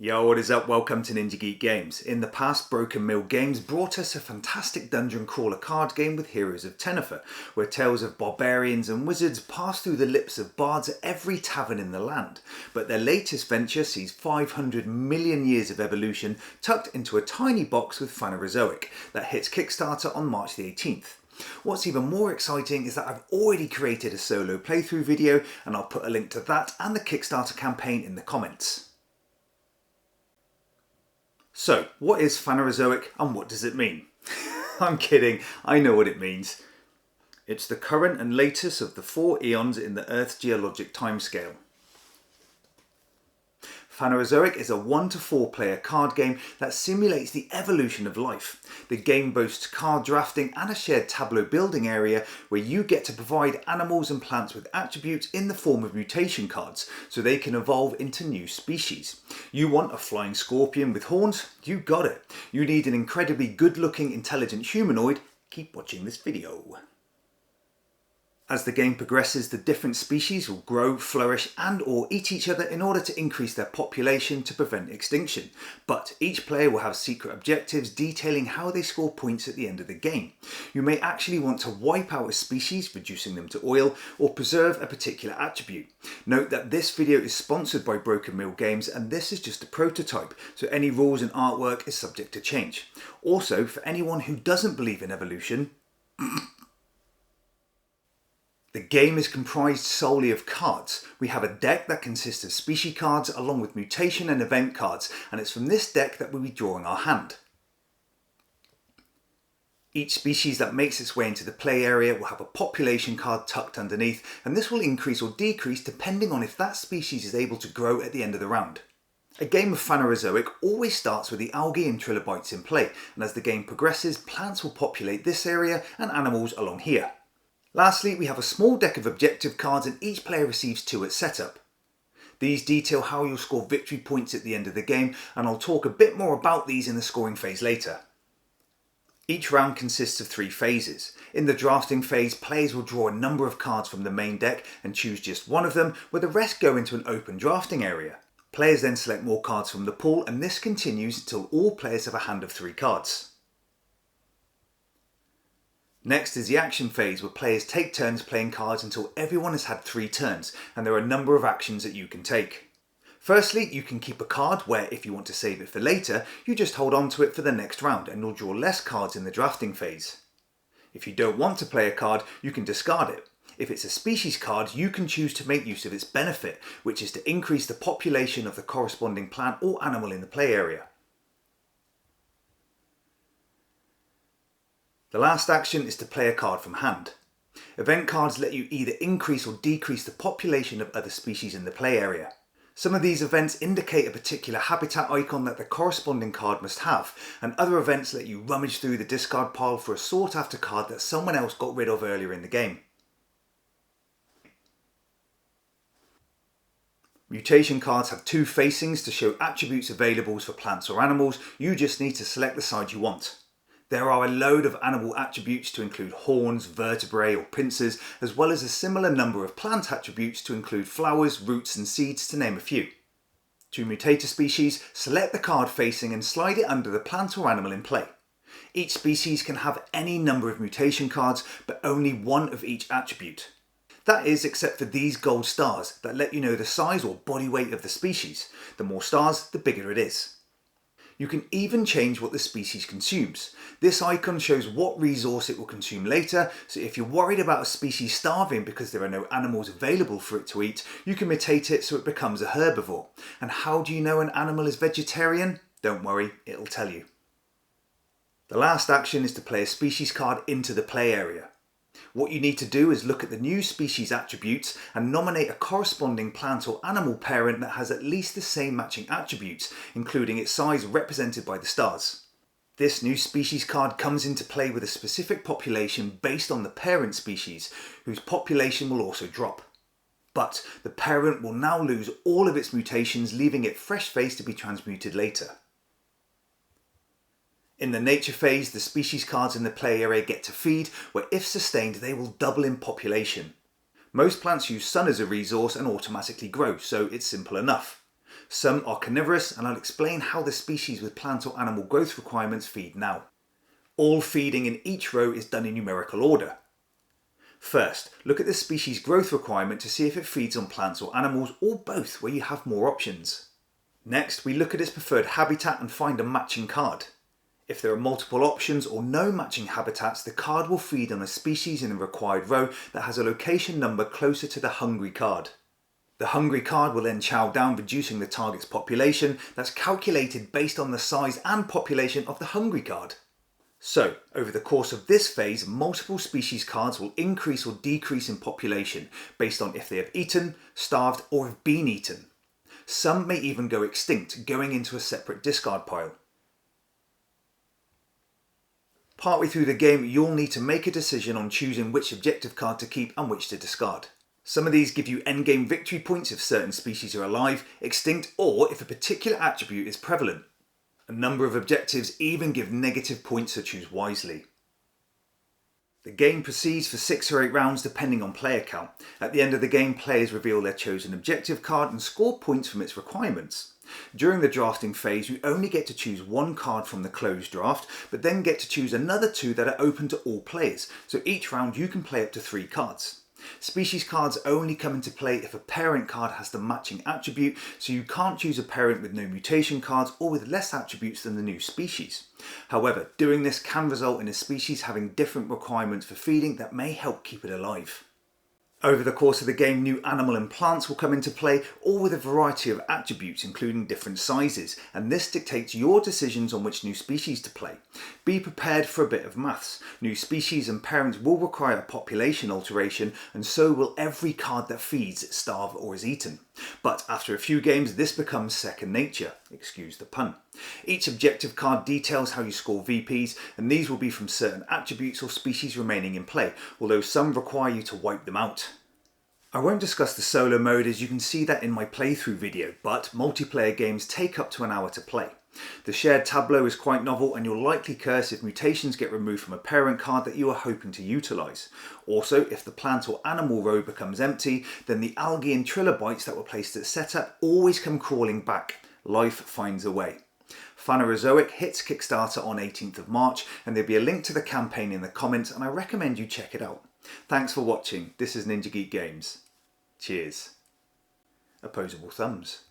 Yo, what is up? Welcome to Ninja Geek Games. In the past, Broken Mill Games brought us a fantastic dungeon crawler card game with Heroes of Tennefer, where tales of barbarians and wizards pass through the lips of bards at every tavern in the land. But their latest venture sees 500 million years of evolution tucked into a tiny box with Phanerozoic that hits Kickstarter on March the 18th. What's even more exciting is that I've already created a solo playthrough video, and I'll put a link to that and the Kickstarter campaign in the comments. So, what is Phanerozoic and what does it mean? I'm kidding, I know what it means. It's the current and latest of the 4 eons in the Earth's geologic timescale. Phanerozoic is a 1 to 4 player card game that simulates the evolution of life. The game boasts card drafting and a shared tableau building area where you get to provide animals and plants with attributes in the form of mutation cards so they can evolve into new species. You want a flying scorpion with horns? You got it. You need an incredibly good looking intelligent humanoid? Keep watching this video. As the game progresses, the different species will grow, flourish and or eat each other in order to increase their population to prevent extinction. But each player will have secret objectives detailing how they score points at the end of the game. You may actually want to wipe out a species, reducing them to oil, or preserve a particular attribute. Note that this video is sponsored by Broken Mill Games and this is just a prototype, so any rules and artwork is subject to change. Also, for anyone who doesn't believe in evolution, the game is comprised solely of cards. We have a deck that consists of species cards along with mutation and event cards, and it's from this deck that we'll be drawing our hand. Each species that makes its way into the play area will have a population card tucked underneath, and this will increase or decrease depending on if that species is able to grow at the end of the round. A game of Phanerozoic always starts with the algae and trilobites in play, and as the game progresses, plants will populate this area and animals along here. Lastly, we have a small deck of objective cards and each player receives 2 at setup. These detail how you'll score victory points at the end of the game, and I'll talk a bit more about these in the scoring phase later. Each round consists of 3 phases. In the drafting phase, players will draw a number of cards from the main deck and choose just one of them, where the rest go into an open drafting area. Players then select more cards from the pool, and this continues until all players have a hand of 3 cards. Next is the action phase, where players take turns playing cards until everyone has had 3 turns, and there are a number of actions that you can take. Firstly, you can keep a card where, if you want to save it for later, you just hold on to it for the next round and you'll draw less cards in the drafting phase. If you don't want to play a card, you can discard it. If it's a species card, you can choose to make use of its benefit, which is to increase the population of the corresponding plant or animal in the play area. The last action is to play a card from hand. Event cards let you either increase or decrease the population of other species in the play area. Some of these events indicate a particular habitat icon that the corresponding card must have, and other events let you rummage through the discard pile for a sought after card that someone else got rid of earlier in the game. Mutation cards have 2 facings to show attributes available for plants or animals. You just need to select the side you want. There are a load of animal attributes to include horns, vertebrae or pincers, as well as a similar number of plant attributes to include flowers, roots and seeds, to name a few. To mutate a species, select the card facing and slide it under the plant or animal in play. Each species can have any number of mutation cards, but only 1 of each attribute. That is, except for these gold stars that let you know the size or body weight of the species. The more stars, the bigger it is. You can even change what the species consumes. This icon shows what resource it will consume later, so if you're worried about a species starving because there are no animals available for it to eat, you can mutate it so it becomes a herbivore. And how do you know an animal is vegetarian? Don't worry, it'll tell you. The last action is to play a species card into the play area. What you need to do is look at the new species attributes and nominate a corresponding plant or animal parent that has at least the same matching attributes, including its size represented by the stars. This new species card comes into play with a specific population based on the parent species, whose population will also drop. But the parent will now lose all of its mutations, leaving it fresh-faced to be transmuted later. In the nature phase, the species cards in the play area get to feed, where if sustained they will double in population. Most plants use sun as a resource and automatically grow, so it's simple enough. Some are carnivorous, and I'll explain how the species with plant or animal growth requirements feed now. All feeding in each row is done in numerical order. First, look at the species growth requirement to see if it feeds on plants or animals, or both, where you have more options. Next, we look at its preferred habitat and find a matching card. If there are multiple options or no matching habitats, the card will feed on a species in the required row that has a location number closer to the hungry card. The hungry card will then chow down, reducing the target's population. That's calculated based on the size and population of the hungry card. So, over the course of this phase, multiple species cards will increase or decrease in population based on if they have eaten, starved, or have been eaten. Some may even go extinct, going into a separate discard pile. Partway through the game, you'll need to make a decision on choosing which objective card to keep and which to discard. Some of these give you endgame victory points if certain species are alive, extinct, or if a particular attribute is prevalent. A number of objectives even give negative points, so choose wisely. The game proceeds for 6 or 8 rounds depending on player count. At the end of the game, players reveal their chosen objective card and score points from its requirements. During the drafting phase, you only get to choose one card from the closed draft, but then get to choose another 2 that are open to all players, so each round you can play up to 3 cards. Species cards only come into play if a parent card has the matching attribute, so you can't choose a parent with no mutation cards or with less attributes than the new species. However, doing this can result in a species having different requirements for feeding that may help keep it alive. Over the course of the game, new animal and plants will come into play, all with a variety of attributes, including different sizes, and this dictates your decisions on which new species to play. Be prepared for a bit of maths. New species and parents will require a population alteration, and so will every card that feeds, starve, or is eaten. But after a few games, this becomes second nature. Excuse the pun. Each objective card details how you score VPs, and these will be from certain attributes or species remaining in play, although some require you to wipe them out. I won't discuss the solo mode, as you can see that in my playthrough video, but multiplayer games take up to an hour to play. The shared tableau is quite novel, and you'll likely curse if mutations get removed from a parent card that you are hoping to utilise. Also, if the plant or animal row becomes empty, then the algae and trilobites that were placed at setup always come crawling back. Life finds a way. Phanerozoic hits Kickstarter on 18th of March, and there'll be a link to the campaign in the comments, and I recommend you check it out. Thanks for watching. This is Ninja Geek Games. Cheers. Opposable thumbs.